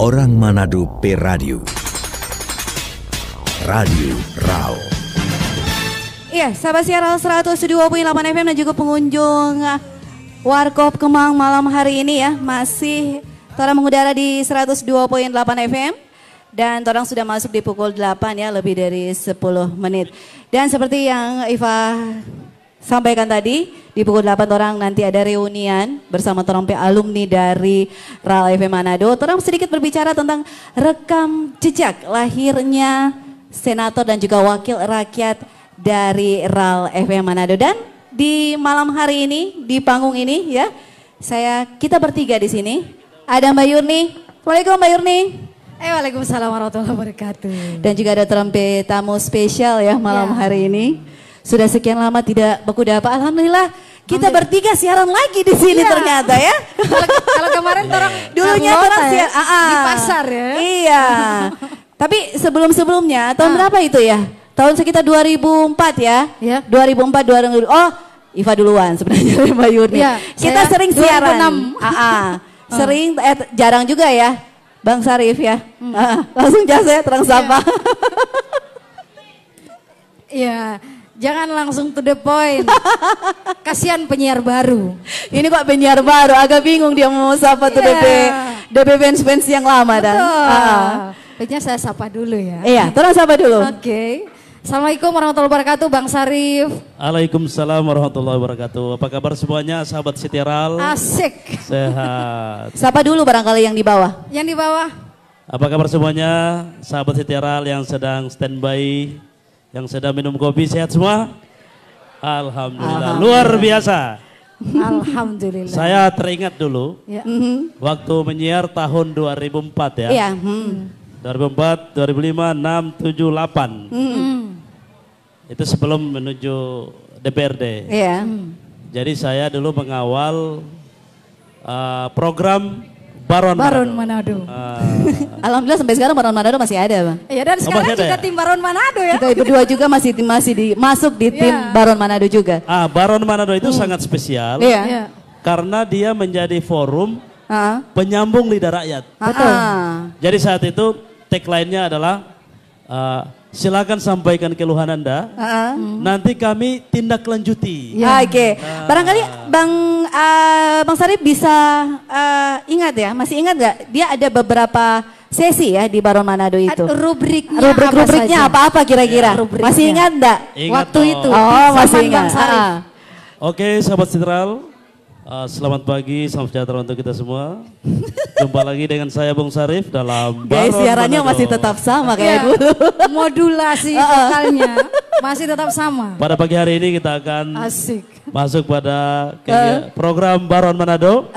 Orang Manado P Radio. Radio Rao. Iya, sahabat siaran 102.8 FM dan juga pengunjung Warkop Kemang malam hari ini ya. Masih torang mengudara di 102.8 FM. Dan torang sudah masuk di pukul 8 ya, lebih dari 10 menit. Dan seperti yang Iva sampaikan tadi, di pukul 8 orang nanti ada reunian bersama torang alumni dari RAL FM Manado. Torang sedikit berbicara tentang rekam jejak lahirnya senator dan juga wakil rakyat dari RAL FM Manado. Dan di malam hari ini, di panggung ini ya, kita bertiga di sini. Ada Mbak Yurni. Waalaikumsalam Mbak Yurni. Waalaikumsalam warahmatullahi wabarakatuh. Dan juga ada trompet tamu spesial ya malam hari ini. Sudah sekian lama tidak beku dapa. Alhamdulillah kita bertiga siaran lagi di sini ternyata ya. Kalau kemarin orang dulunya orang siaran di pasar ya. Iya. Tapi sebelum-sebelumnya tahun berapa itu ya? Tahun sekitar 2004 ya. 2004 2000. Oh, Iva duluan sebenarnya Mbak Yurni. Ya, kita sering siaran. Sering jarang juga ya. Bang Sarif ya, langsung jasa ya, terang sapa. Iya, jangan langsung to the point. Kasihan penyiar baru. Ini kok penyiar baru, agak bingung dia mau sapa tuh DP fans yang lama dan. Kayaknya saya sapa dulu ya. Iya, terang sapa dulu. Oke. Assalamualaikum warahmatullahi wabarakatuh, Bang Sarif. Waalaikumsalam warahmatullahi wabarakatuh. Apa kabar semuanya, sahabat Sitiral? Asik. Sehat. Sapa dulu barangkali yang di bawah. Yang di bawah. Apa kabar semuanya, sahabat Sitiral yang sedang standby, yang sedang minum kopi, sehat semua? Alhamdulillah, luar biasa. Alhamdulillah. Saya teringat dulu, waktu menyiar tahun 2004 ya. Iya. 2004, 2005, 6, 7, 8. Itu sebelum menuju DPRD. Iya. Jadi saya dulu mengawal program Baron Manado. Alhamdulillah sampai sekarang Baron Manado masih ada, Bang. Iya, dan sekarang juga tim Baron Manado ya. Kita berdua juga masih masuk di tim Baron Manado juga. Baron Manado itu sangat spesial. Iya. Karena dia menjadi forum penyambung lidah rakyat. Betul. Jadi saat itu tagline-nya adalah silakan sampaikan keluhan Anda, nanti kami tindak lanjuti. Oke. Barangkali Bang Sarif bisa ingat ya, masih ingat nggak? Dia ada beberapa sesi ya di Baron Manado itu. Rubriknya apa kira-kira? Masih ingat nggak? Waktu itu. Oh, masih ingat. Oke, sahabat Sitral. Selamat pagi, salam sejahtera untuk kita semua. Jumpa lagi dengan saya Bung Sarif dalam Baron siarannya Manado. Masih tetap sama kayak dulu. Modulasi vokalnya masih tetap sama. Pada pagi hari ini kita akan masuk pada program Baron Manado.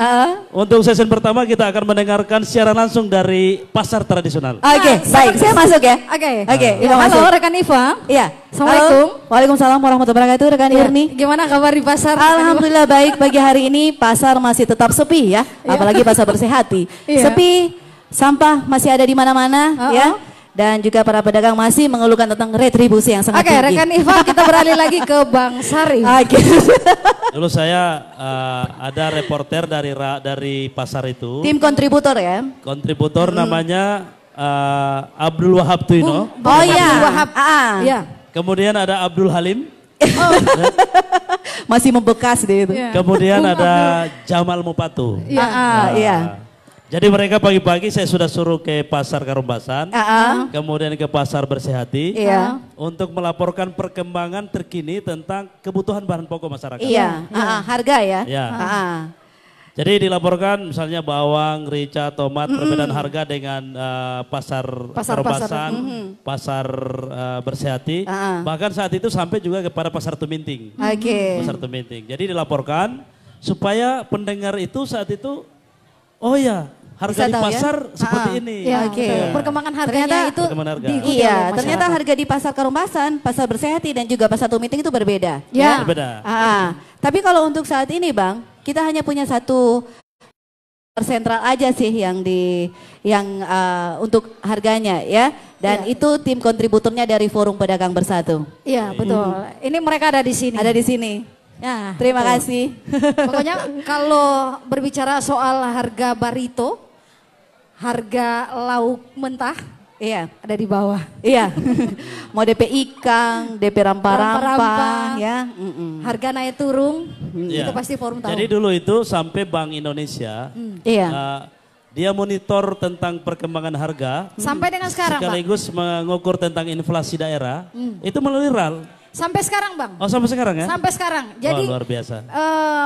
Untuk sesi pertama kita akan mendengarkan siaran langsung dari pasar tradisional. Oke, baik. Saya masuk ya. Oke. Halo rekan Iva. Iya. Assalamualaikum. Waalaikumsalam warahmatullahi wabarakatuh rekan Yurni. Gimana kabar di pasar? Alhamdulillah baik pagi hari ini. Pasar masih tetap sepi ya, apalagi pasar Bersihati. Sepi, sampah masih ada di mana-mana ya. Dan juga para pedagang masih mengeluhkan tentang retribusi yang sangat tinggi. Rekan Iva, kita beralih lagi ke Bang Sarif. Dulu saya ada reporter dari pasar itu. Tim kontributor ya. Kontributor namanya Abdul Wahab Tuino. Oh iya. Wahab. Kemudian ada Abdul Halim. Masih membekas deh itu. Kemudian ada Jamal Mupatu. Iya. Jadi mereka pagi-pagi saya sudah suruh ke pasar Karumbasan, kemudian ke pasar Bersihati, untuk melaporkan perkembangan terkini tentang kebutuhan bahan pokok masyarakat. Iya, harga ya. Jadi dilaporkan misalnya bawang, rica, tomat, perbedaan harga dengan pasar Karumbasan, pasar Bersihati, bahkan saat itu sampai juga kepada pasar Tuminting. Pasar Tuminting. Jadi dilaporkan supaya pendengar itu saat itu, oh ya, harga di pasar seperti ini. Perkembangan harganya itu ternyata harga di pasar Karumbasan, pasar Bersihati dan juga pasar Tuminting itu berbeda. Berbeda. Tapi kalau untuk saat ini Bang, kita hanya punya satu sentral aja sih yang untuk harganya ya. Dan itu tim kontributornya dari Forum Pedagang Bersatu. Iya, betul. Ini mereka ada di sini. Ada di sini. Ya, terima kasih. Pokoknya kalau berbicara soal harga barito, harga lauk mentah Iya. ada di bawah. Iya. Mau DP ikan, DP Rampa-rampa, rampah-rampah ya. harga naik turun, Iya. itu pasti forum tahu. Jadi dulu itu sampai Bank Indonesia Iya. dia monitor tentang perkembangan harga Sampai dengan sekarang, Bang. sekaligus mengukur tentang inflasi daerah itu melalui RAL. Sampai sekarang, Bang. Oh sampai sekarang ya? Sampai sekarang. Wah, Jadi luar biasa.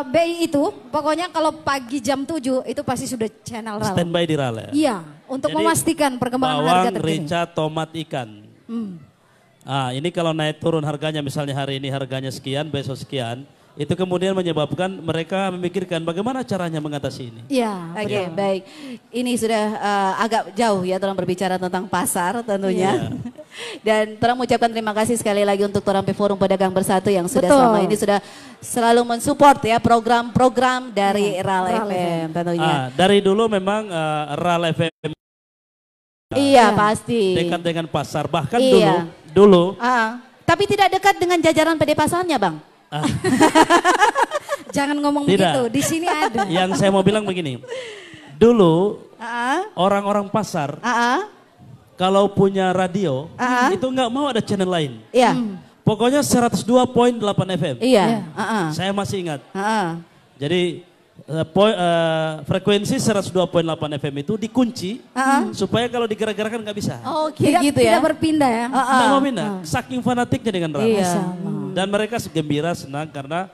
BI itu pokoknya kalau pagi jam 7 itu pasti sudah channel RAL. Standby di RAL ya? Iya, untuk Jadi, memastikan perkembangan harga bawang, terkini. rica, tomat, ikan. Ini kalau naik turun harganya misalnya hari ini harganya sekian, besok sekian. Itu kemudian menyebabkan mereka memikirkan bagaimana caranya mengatasi ini. Iya. Oke, baik. Ini sudah agak jauh ya dalam berbicara tentang pasar tentunya. Dan Torang mengucapkan terima kasih sekali lagi untuk Torang Forum Pedagang Bersatu yang sudah Betul. selama ini sudah selalu mensupport ya program-program dari RAL FM tentunya. Dari dulu memang RAL FM Iya, pasti. dekat dengan pasar. Bahkan Iya. dulu Tapi tidak dekat dengan jajaran PD Pasarnya, Bang. Jangan ngomong Tidak. begitu, di sini ada. yang saya mau bilang begini. Dulu Ah, orang-orang pasar kalau punya radio itu nggak mau ada channel lain. Iya. Pokoknya 102.8 FM. Iya. Saya masih ingat. Jadi, Jadi frekuensi 102.8 FM itu dikunci supaya kalau digerak-gerakan nggak bisa. oke Tidak, gitu ya. tidak berpindah ya. Nggak mau pindah. Saking fanatiknya dengan RAL. Iya. Dan mereka gembira, senang karena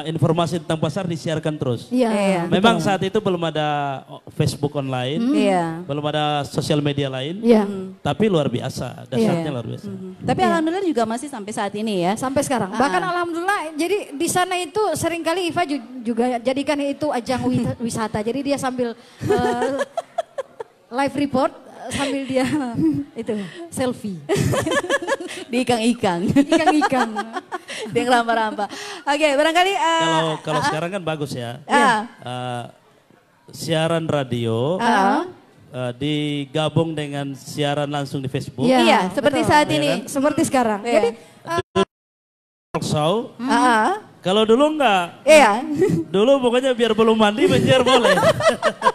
informasi tentang pasar disiarkan terus. Iya. Iya. Memang saat itu belum ada Facebook online, Iya. belum ada sosial media lain, Iya. tapi luar biasa, dasarnya luar biasa. Tapi alhamdulillah juga masih sampai saat ini ya. Sampai sekarang. Bahkan alhamdulillah jadi di sana itu seringkali Iva juga jadikan itu ajang wisata. Jadi dia sambil live report sambil dia itu selfie. Di ikang-ikang. Ikan-ikan. Di rampa-rampa. Oke, barangkali Kalau sekarang kan bagus ya. ah, Siaran radio digabung dengan siaran langsung di Facebook. Iya, iya, seperti betul. saat Iya ini. kan? Seperti sekarang. Iya. Jadi Talk show. Kalau Kalau dulu enggak. iya. Dulu pokoknya biar belum mandi menyiar boleh.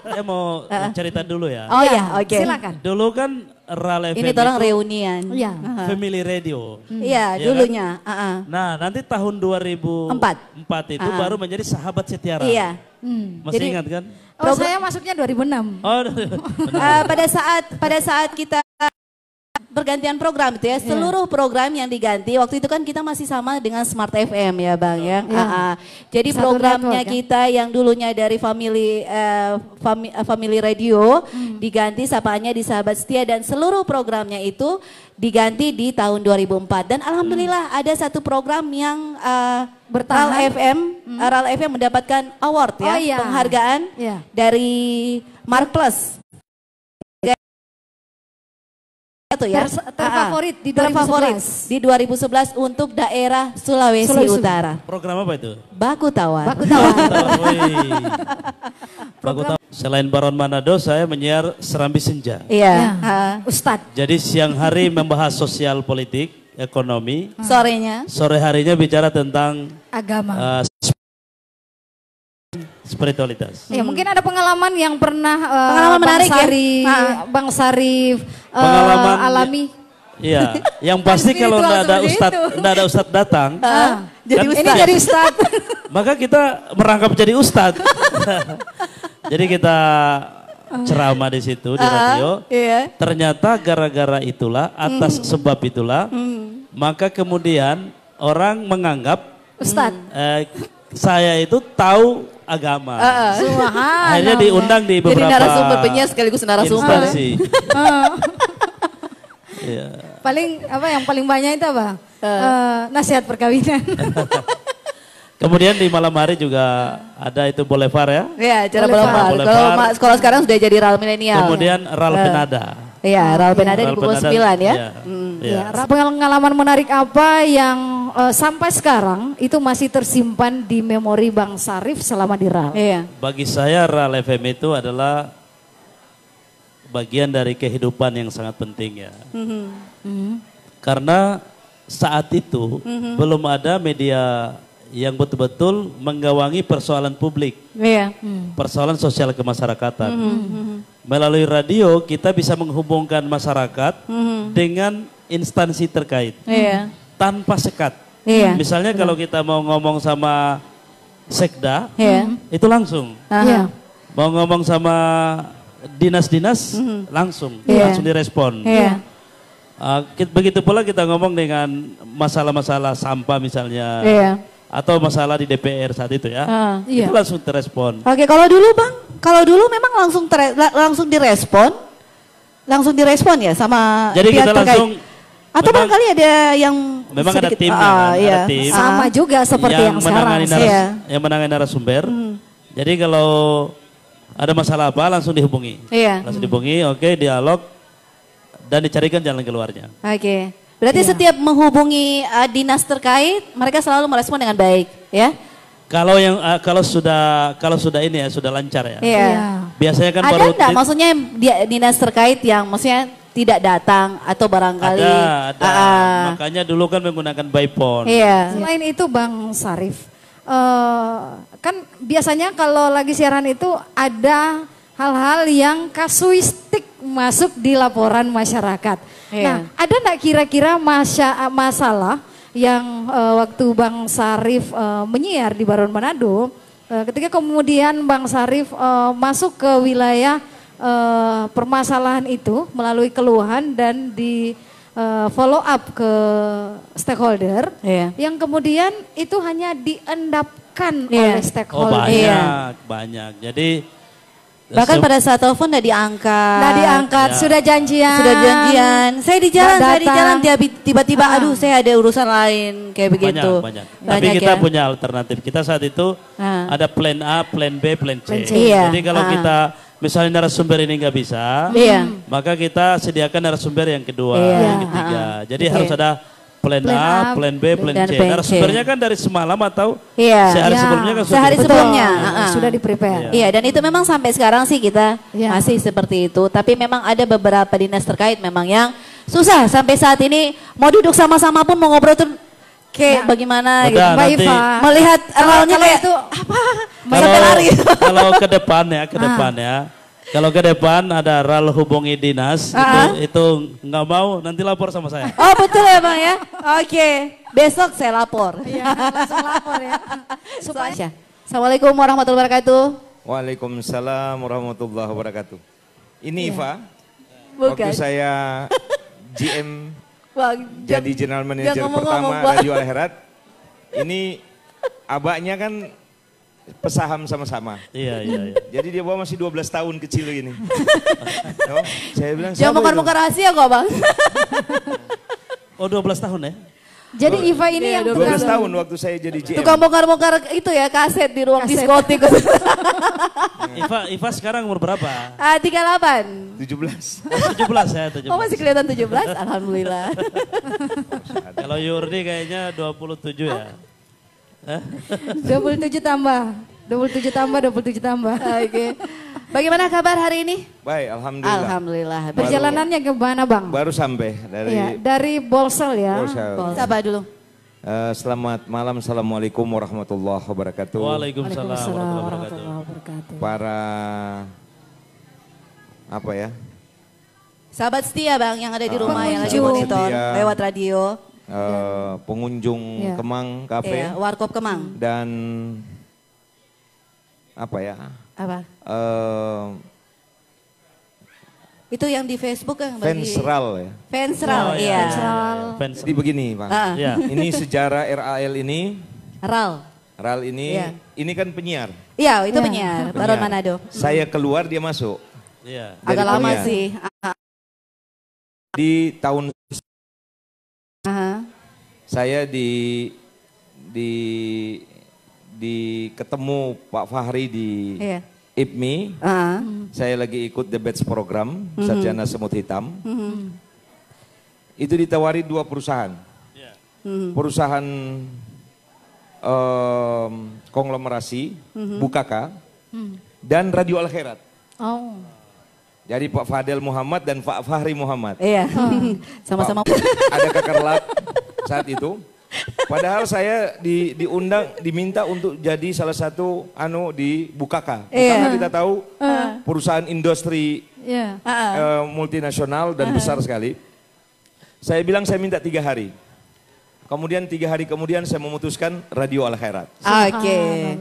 Saya mau cerita dulu ya. Oh ya, oke. silakan. Dulu kan RAL FM Ini tolong itu reunian. Iya. Family Radio. Iya, Iya dulunya. Nah nanti tahun 2004 itu baru menjadi sahabat Setiara. Iya. Masih Jadi- ingat kan? Oh, saya masuknya 2006. Oh, Pada saat kita pergantian program itu ya, seluruh program yang diganti waktu itu kan kita masih sama dengan Smart FM ya Bang ya. Jadi Satu programnya network, ya. kita yang dulunya dari Family Radio diganti sapaannya di Sahabat Setia dan seluruh programnya itu diganti di tahun 2004 dan alhamdulillah ada satu program yang Bertahan. RAL FM mendapatkan award ya, Oh, iya. penghargaan Iya. dari Mark Plus. Satu ya. Terfavorit di 2011. Terfavorit di 2011 untuk daerah Sulawesi Sulawesi. Utara. program apa itu? Baku Tawar. Baku tahu. Wih. Baku tahu. Selain Baron Manado, saya menyiar Serambi Senja. Iya. Ustadz. Jadi siang hari membahas sosial politik, ekonomi. Sorenya. Sore harinya bicara tentang Agama. spiritualitas. Ya mungkin ada pengalaman yang pernah Pengalaman menarik ya? Bang Sarif Pengalaman alami. Iya, yang pasti kalau spiritual nggak ada ustadz datang, Jadi kan- Ini Ustadz. jadi Ustadz. maka kita merangkap jadi ustadz. Jadi kita ceramah di situ di radio. Iya. Ternyata gara-gara itulah, atas sebab itulah, maka kemudian orang menganggap Ustadz. saya itu tahu agama. Subhanallah. Akhirnya diundang di Jadi beberapa narasumber penyiar sekaligus narasumber. instansi. Iya. Yang paling banyak itu apa? Nasihat perkawinan. Kemudian di malam hari juga ada itu Boulevard ya. Iya, cara Boulevard. Boulevard. Kalau sekolah sekarang sudah jadi RAL milenial. Kemudian RAL Penada. Iya, RAL Penada di RAL pukul Penada, 9 ya. iya. Iya. Ya, pengalaman menarik apa yang sampai sekarang itu masih tersimpan di memori Bang Sarif selama di RAL? Iya. Bagi saya RAL FM itu adalah bagian dari kehidupan yang sangat penting ya. Karena saat itu belum ada media yang betul-betul menggawangi persoalan publik, Iya. persoalan sosial kemasyarakatan. Melalui radio kita bisa menghubungkan masyarakat dengan instansi terkait Iya. tanpa sekat. Iya. Misalnya kalau kita mau ngomong sama sekda, Iya. itu langsung. Iya. Mau ngomong sama dinas-dinas, langsung Iya. direspon. Iya. Begitu pula kita ngomong dengan masalah-masalah sampah misalnya, Iya. atau masalah di DPR saat itu ya, Iya. itu langsung terespon. Oke, kalau dulu Bang, kalau dulu memang langsung direspon ya sama Jadi pihak kita terkait. langsung, Atau memang- barangkali ada yang memang ada sedikit- timnya kan, iya. ada tim. Sama juga seperti yang sekarang. Iya. yang menangani narasumber. Jadi kalau ada masalah apa langsung dihubungi. Iya. Langsung dihubungi, oke, dialog dan dicarikan jalan keluarnya. Oke. Berarti Iya. setiap menghubungi dinas terkait, mereka selalu merespon dengan baik, ya? Kalau sudah ini ya, sudah lancar ya. Iya. Biasanya kan Ada baru enggak maksudnya dinas terkait yang maksudnya tidak datang atau barangkali ada. Makanya dulu kan menggunakan by phone. Iya. Selain itu Bang Sarif, kan biasanya kalau lagi siaran itu Iya. ada hal-hal yang kasuistik masuk di laporan masyarakat. Iya. Nah, ada enggak kira-kira masalah yang waktu Bang Sarif menyiar di Baron Manado, ketika kemudian Bang Sarif masuk ke wilayah permasalahan itu melalui keluhan dan di follow up ke stakeholder, Iya. yang kemudian itu hanya diendapkan Iya. oleh Oh stakeholder. banyak. Jadi Bahkan pada saat telepon enggak diangkat. Nah diangkat, Ya. sudah janjian. Sudah janjian. Saya di jalan, Nggak saya di jalan datang. tiba-tiba aduh saya ada urusan lain kayak begitu. banyak. Tapi kita ya. punya alternatif. Kita saat itu Ah. ada plan A, plan B, plan C. Plan C. Iya. Jadi kalau kita misalnya narasumber ini nggak bisa, Iya. maka kita sediakan narasumber yang kedua, Iya. yang ketiga. Jadi Oke. harus ada plan Plan A, A, plan B, plan dan C. plan C. Narasumbernya kan dari semalam atau Iya. sehari Ya. sebelumnya kan sudah Sehari dibentuk. sebelumnya. Sudah di-prepare. Iya, dan itu memang sampai sekarang sih kita Iya. masih seperti itu. Tapi memang ada beberapa dinas terkait memang yang susah sampai saat ini mau duduk sama-sama pun mau ngobrol tuh kayak bagaimana Udah, gitu. Mbak nanti Iva, Melihat realnya kalau kayak itu apa? Kalau, Sampai lari. kalau ke depan ya, kalau ke depan ada RAL hubungi dinas, itu nggak mau nanti lapor sama saya. Oh betul ya Bang ya? Oke, besok saya lapor. Iya, langsung lapor ya. Supaya. Assalamualaikum warahmatullahi wabarakatuh. Waalaikumsalam warahmatullahi wabarakatuh. Ini Iva, Bukan. waktu saya GM Bang, jadi general manager ngomong-ngomong, pertama Bang. Radio Al Herat, ini abaknya kan pesaham sama-sama. Iya. Jadi dia bawa masih 12 tahun kecil gini. No? Saya bilang, Jangan "Siapa bukan-bukan itu?" rahasia kok Bang. Oh 12 tahun ya? Jadi Iva ini Iya, yang 12 tahun waktu saya jadi GM. Tukang bongkar-bongkar itu ya kaset di ruang Kaset. diskotik. Iva sekarang umur berapa? 38. 17. 17 ya, 17. Oh masih kelihatan 17? Alhamdulillah. Kalau Yurdi kayaknya 27 ya. 27 tambah 27 tambah. Oke. Bagaimana kabar hari ini? Baik, alhamdulillah. Alhamdulillah. Perjalanannya gimana Bang? Baru sampai dari Iya, dari Bolsel ya. Borsal. Sabar dulu. Selamat malam, assalamualaikum warahmatullahi wabarakatuh. Waalaikumsalam Waalaikumsalam warahmatullahi warahmatullahi wabarakatuh. wabarakatuh. Para apa ya? Sahabat setia Bang yang ada di rumah yang lagi Pengunjung. monitor Setia. lewat radio. Pengunjung Iya. Kemang Cafe Iya, Warkop Kemang. dan apa ya? Apa? Eh, Itu yang di Facebook kan bagi Fensral ya. Fensral, Oh, iya. Fans. Jadi begini, Pak. Ya. Ini sejarah RAL ini, Ral. RAL ini, Iya. ini kan penyiar. Iya, itu Iya. penyiar, Baron Penyiar. Manado. Saya keluar dia masuk. Iya. Dari Agak lama penyiar. sih. Di tahun Aha. saya di ketemu Pak Fahri di Iya. IPMI. Ah. Saya lagi ikut The Batch program, Sarjana Semut Hitam. Itu ditawari 2 perusahaan. Perusahaan konglomerasi, Bukaka, dan Radio Al Herat. Oh. Jadi Pak Fadel Muhammad dan Pak Fahri Muhammad. Iya. Sama-sama. Ada kakak lab saat itu. Padahal saya diundang, diminta untuk jadi salah satu di Bukaka. Iya. Bukaka kita tahu perusahaan industri multinasional dan besar sekali. Saya bilang saya minta 3 hari. Kemudian 3 hari kemudian saya memutuskan Radio Al Khairat. Oke.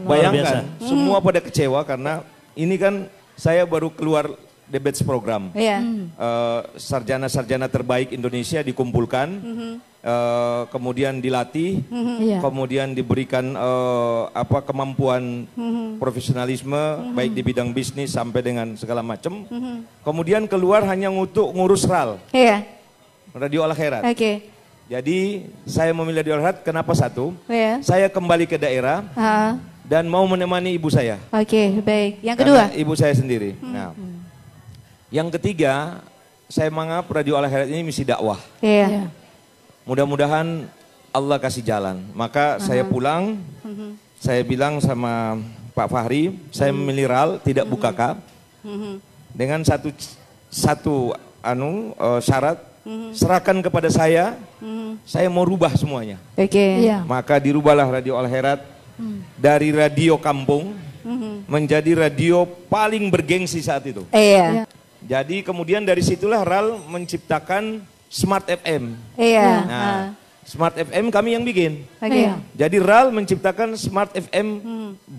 Bayangkan semua pada kecewa karena ini kan saya baru keluar debates program. Iya. Sarjana-sarjana terbaik Indonesia dikumpulkan, kemudian dilatih, kemudian diberikan kemampuan profesionalisme baik di bidang bisnis sampai dengan segala macam. Kemudian keluar hanya untuk ngurus RAL. Iya. Radio Al Khairat. Oke. Jadi saya memilih Radio Al Khairat kenapa satu? Iya. Saya kembali ke daerah dan mau menemani ibu saya. Oke, baik. Yang kedua? Karena ibu saya sendiri. Nah, yang ketiga, saya menganggap Radio Al Khairat ini misi dakwah. Iya. Mudah-mudahan Allah kasih jalan. Maka saya pulang, saya bilang sama Pak Fahri, saya memilih RAL, tidak Bukaka. Dengan satu syarat, serahkan kepada saya mau rubah semuanya. Oke. Iya. Maka dirubahlah Radio Al Khairat dari radio kampung menjadi radio paling bergengsi saat itu. Iya. Jadi kemudian dari situlah RAL menciptakan Smart FM. Iya. Nah, Smart FM kami yang bikin. Oke. Jadi RAL menciptakan Smart FM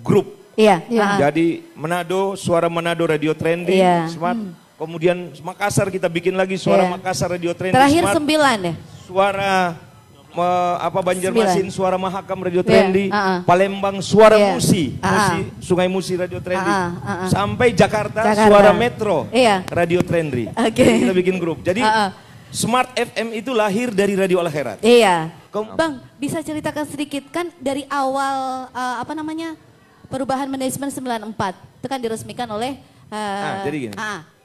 Group. Iya. Jadi Manado, Suara Manado Radio Trendy, Iya. Smart. Kemudian Makassar kita bikin lagi Suara Makassar Radio Trendy, Terakhir Smart. 9 ya? Suara Banjarmasin, Suara Mahakam Radio Trendy, Iya. Palembang Suara Iya. Musi, Sungai Musi Radio Trendy, sampai Jakarta Jakarta. Suara Metro Iya. Radio Trendy. Oke. Jadi kita bikin grup. Jadi Smart FM itu lahir dari Radio Al Khairat. Iya. Bang, bisa ceritakan sedikit kan dari awal perubahan manajemen 94 itu kan diresmikan oleh jadi gini.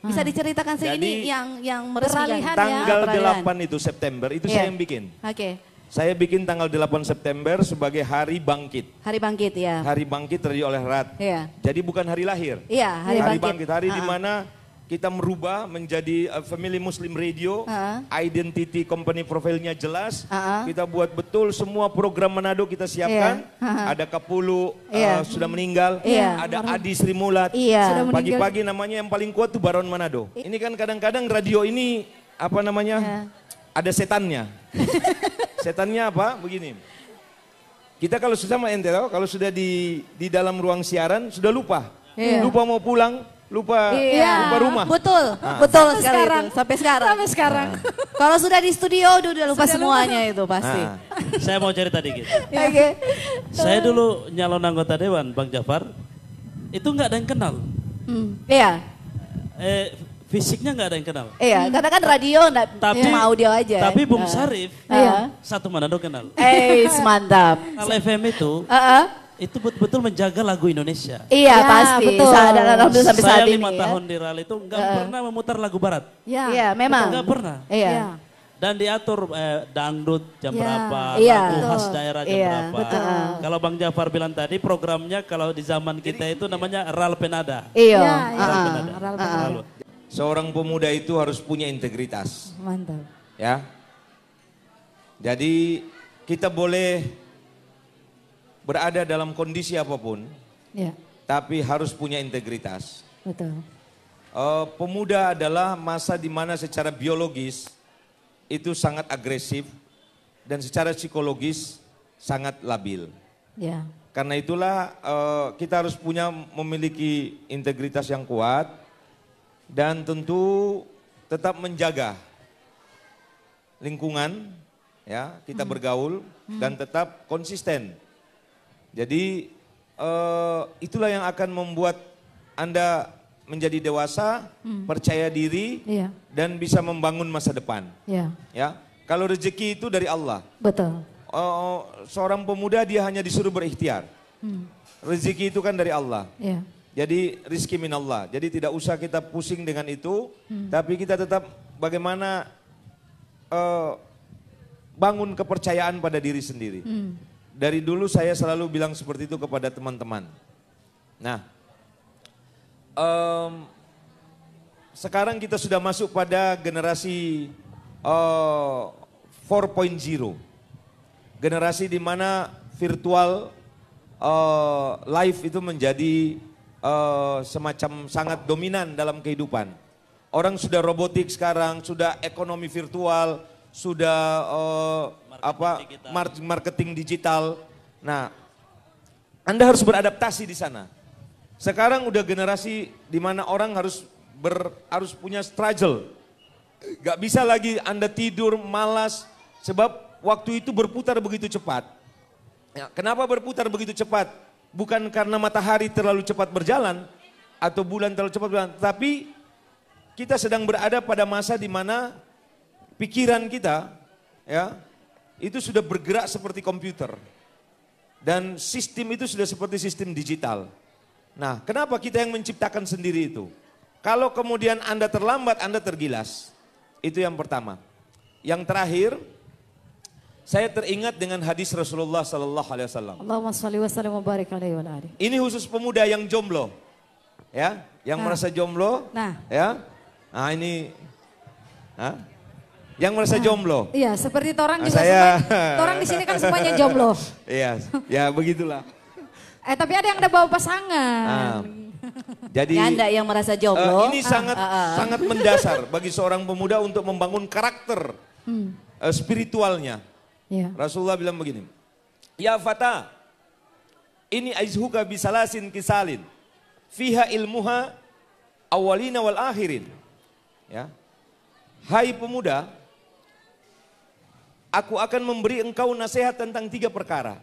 bisa diceritakan sih ini yang meresmikan. Tanggal Peralihan. 8 itu September itu saya yang bikin. Oke. Saya bikin tanggal 8 September sebagai Hari Bangkit. Hari Bangkit ya. Hari Bangkit Radio Al Khairat. Iya. Jadi bukan hari lahir. Iya, Hari Bangkit. Hari di mana kita merubah menjadi Family Muslim Radio, identity company profilnya jelas, kita buat betul semua program Manado kita siapkan, ada Kapulu sudah meninggal, ada Adi Sri Mulat, Iya. pagi-pagi namanya yang paling kuat tuh Baron Manado. Ini kan kadang-kadang radio ini ada setannya. Setannya apa? Begini. Kita kalau sudah kalau sudah di dalam ruang siaran sudah lupa. Lupa mau pulang, lupa rumah. Betul, betul sekali itu. Sampai sekarang. Kalau sudah di studio udah lupa semuanya itu pasti. Saya mau cerita dikit. Oke. Saya dulu nyalon anggota dewan, Bang Jafar, itu nggak ada yang kenal. Iya. Fisiknya nggak ada yang kenal. Iya, karena kan radio cuma audio aja. Tapi Bung Sarif, satu Manado kenal. Mantap. Al FM itu betul-betul menjaga lagu Indonesia. Iya, pasti. Betul. Sampai saat Saya ini 5 tahun di RAL itu nggak pernah memutar lagu barat. Iya, memang. Nggak pernah. Iya. Dan diatur dangdut jam berapa, Iya. lagu khas daerah jam berapa. Betul. Kalau Bang Jafar bilang tadi programnya kalau di zaman kita itu namanya RAL Penada. Iya. RAL Penada. Seorang pemuda itu harus punya integritas. Mantap. Ya. Jadi kita boleh berada dalam kondisi apapun, tapi harus punya integritas. Betul. Pemuda adalah masa di mana secara biologis itu sangat agresif dan secara psikologis sangat labil. Ya. Karena itulah kita harus memiliki integritas yang kuat dan tentu tetap menjaga lingkungan, ya kita bergaul dan tetap konsisten. Jadi itulah yang akan membuat Anda menjadi dewasa, percaya diri, dan bisa membangun masa depan. Ya, kalau rezeki itu dari Allah. Betul. Seorang pemuda dia hanya disuruh berikhtiar. Rezeki itu kan dari Allah. Jadi rizki minallah. Jadi tidak usah kita pusing dengan itu, tapi kita tetap bagaimana bangun kepercayaan pada diri sendiri. Dari dulu saya selalu bilang seperti itu kepada teman-teman. Nah, sekarang kita sudah masuk pada generasi 4.0. generasi di mana virtual live itu menjadi semacam sangat dominan dalam kehidupan. Orang sudah robotik sekarang, sudah ekonomi virtual, sudah marketing digital. Nah, Anda harus beradaptasi di sana. Sekarang udah generasi di mana orang harus punya struggle. Gak bisa lagi Anda tidur malas sebab waktu itu berputar begitu cepat. Ya, kenapa berputar begitu cepat? Bukan karena matahari terlalu cepat berjalan atau bulan terlalu cepat berjalan, tapi kita sedang berada pada masa di mana pikiran kita ya itu sudah bergerak seperti komputer dan sistem itu sudah seperti sistem digital. Nah, kenapa kita yang menciptakan sendiri itu? Kalau kemudian Anda terlambat, Anda tergilas. Itu yang pertama. Yang terakhir, saya teringat dengan hadis Rasulullah sallallahu alaihi wasallam. Allahumma shalli wa sallim wa barik alaihi wa alihi. Ini khusus pemuda yang jomblo. Ya, yang merasa jomblo. Nah. Ya. Nah, ini yang merasa jomblo. Iya, seperti Torang juga Torang di sini kan semuanya jomblo. Iya, ya begitulah. Tapi ada yang ada bawa pasangan. Jadi Anda yang merasa jomblo. Ini sangat mendasar bagi seorang pemuda untuk membangun karakter spiritualnya. Ya. Rasulullah bilang begini, ya fata, ini aizhuka bisalasin kisalin, fiha ilmuha awalina wal akhirin. Ya. Hai pemuda, aku akan memberi engkau nasihat tentang 3 perkara.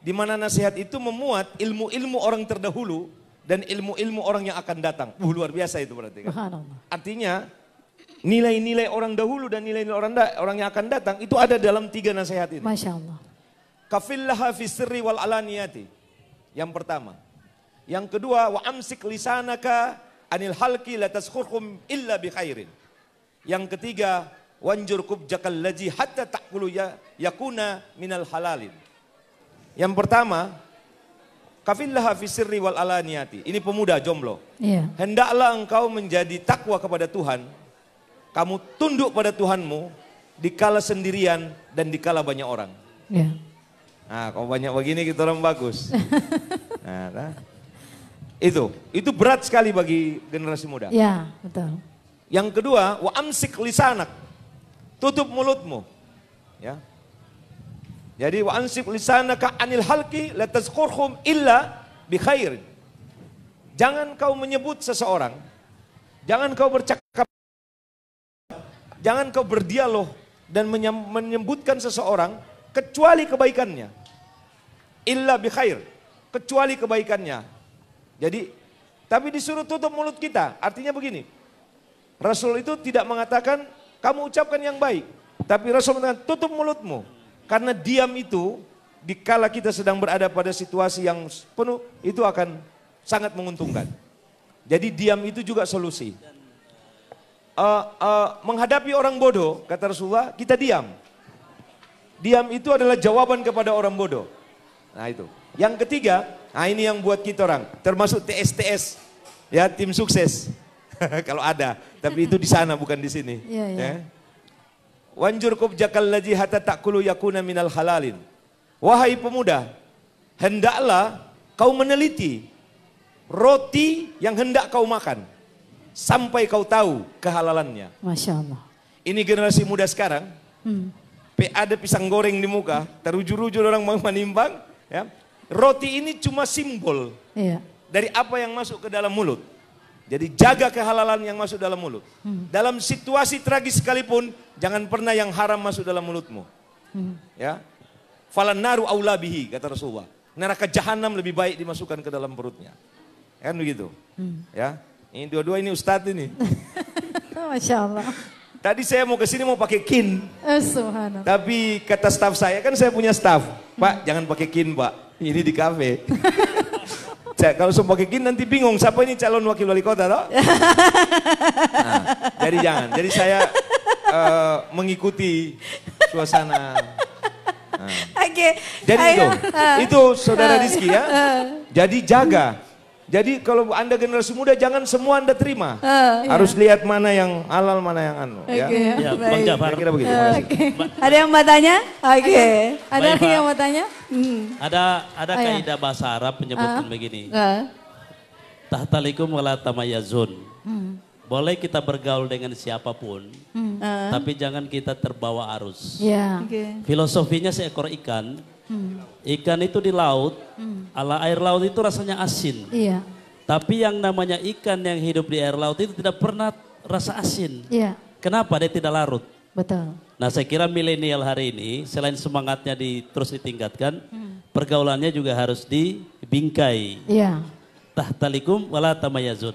Di mana nasihat itu memuat ilmu-ilmu orang terdahulu dan ilmu-ilmu orang yang akan datang. Luar biasa itu berarti kan. Artinya nilai-nilai orang dahulu dan nilai-nilai orang yang akan datang itu ada dalam 3 nasihat ini. Masya Allah. Kafillaha fi sirri wal alaniyati. Yang pertama. Yang kedua, wa amsik lisanaka anil halqi la taskhurhum illa bi khairin. Yang ketiga, wanjur kubjakal laji hatta ta'kulu yakuna minal halalin. Yang pertama, kafillaha fi sirri wal alaniyati. Ini pemuda jomblo. Iya. Hendaklah engkau menjadi takwa kepada Tuhan. Kamu tunduk pada Tuhanmu dikala sendirian dan dikala banyak orang. Iya. Nah, kalau banyak begini kita orang bagus. Nah. Itu berat sekali bagi generasi muda. Ya, betul. Yang kedua, wa amsik lisanak. Tutup mulutmu. Ya. Jadi wa amsik lisanaka anil halqi la tazkurhum illa bi khair. Jangan kau menyebut seseorang, jangan kau bercakap, jangan kau berdialog dan menyebutkan seseorang kecuali kebaikannya. Illa bi khair, kecuali kebaikannya. Jadi, tapi disuruh tutup mulut kita. Artinya begini, Rasul itu tidak mengatakan kamu ucapkan yang baik, tapi Rasul mengatakan tutup mulutmu. Karena diam itu, dikala kita sedang berada pada situasi yang penuh, itu akan sangat menguntungkan. Jadi diam itu juga solusi. Menghadapi orang bodoh, kata Rasulullah, kita diam. Diam itu adalah jawaban kepada orang bodoh. Nah itu. Yang ketiga, nah ini yang buat kita orang, termasuk TSTS, ya tim sukses. Kalau ada, tapi itu di sana bukan di sini. Iya, iya. Ya. Wanjur kubjakal laji hatta ta'kulu yakuna minal halalin. Wahai pemuda, hendaklah kau meneliti roti yang hendak kau makan sampai kau tahu kehalalannya. Masya Allah. Ini generasi muda sekarang, ada pisang goreng di muka, terujur-ujur orang menimbang, ya. Roti ini cuma simbol dari apa yang masuk ke dalam mulut. Jadi jaga kehalalan yang masuk dalam mulut. Dalam situasi tragis sekalipun, jangan pernah yang haram masuk dalam mulutmu. Ya, falan naru aula bihi, kata Rasulullah. Neraka jahanam lebih baik dimasukkan ke dalam perutnya. Kan begitu. Ya, ini dua-dua ini ustadz ini. Masya Allah. Tadi saya mau ke sini mau pakai kin. Subhanallah. Tapi kata staf saya, kan saya punya staf. Pak, jangan pakai kin, Pak. Ini di kafe. Kalau semua pakai kin nanti bingung siapa ini calon wakil wali kota toh? Nah, jadi jangan. Jadi saya mengikuti suasana. Nah. Oke. Jadi itu saudara Rizky ya. Jadi Jadi kalau Anda generasi muda jangan semua Anda terima. Harus lihat mana yang halal, mana yang anu. Ya, Bang Jafar. Kira begitu. Ada yang mau tanya? Oke. Ada lagi yang mau tanya? Ada kaidah bahasa Arab menyebutkan begini. Tahtalikum wala tamayazun. Boleh kita bergaul dengan siapapun, tapi jangan kita terbawa arus. Filosofinya seekor ikan. Ikan itu di laut, air laut itu rasanya asin. Tapi yang namanya ikan yang hidup di air laut itu tidak pernah rasa asin. Kenapa? Dia tidak larut. Betul. Nah saya kira milenial hari ini selain semangatnya terus ditingkatkan, pergaulannya juga harus dibingkai. Tahtalikum wala tamayazun.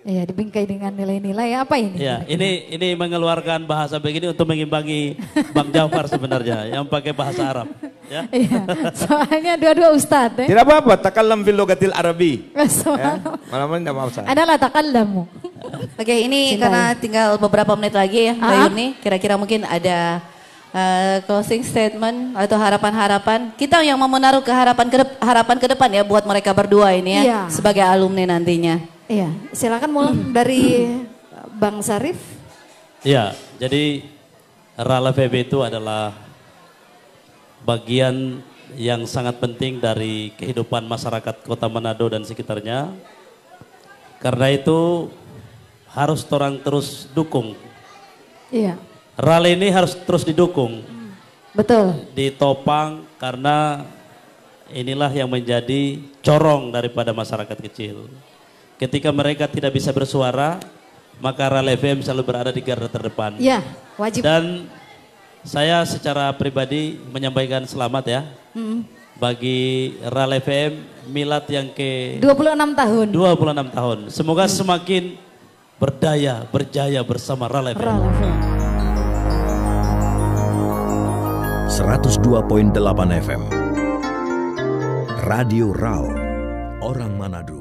Iya, dibingkai dengan nilai-nilai apa ini? Ya, ini mengeluarkan bahasa begini untuk mengimbangi Bang Jafar sebenarnya yang pakai bahasa Arab. Ya. Iya, soalnya dua-dua ustadz. Tidak apa-apa, takallam fil logatil arabi. Malam tidak mau saya. Adalah takallamu. Oke, ini karena tinggal beberapa menit lagi ya, Mbak Yuni. Kira-kira mungkin ada closing statement atau harapan-harapan. Kita yang mau menaruh harapan ke depan ya buat mereka berdua ini ya, sebagai alumni nantinya. Iya, silakan mulai dari Bang Sarif. Iya, jadi RAL FEB itu adalah bagian yang sangat penting dari kehidupan masyarakat Kota Manado dan sekitarnya. Karena itu harus orang terus dukung. Iya. RAL ini harus terus didukung. Betul. Ditopang karena inilah yang menjadi corong daripada masyarakat kecil. Ketika mereka tidak bisa bersuara, maka RAL FM selalu berada di garda terdepan. Iya, wajib. Dan saya secara pribadi menyampaikan selamat ya bagi RAL FM milad yang ke 26 tahun. 26 tahun. Semoga semakin berdaya, berjaya bersama RAL FM. RAL FM. 102.8 FM Radio RAL, orang Manado.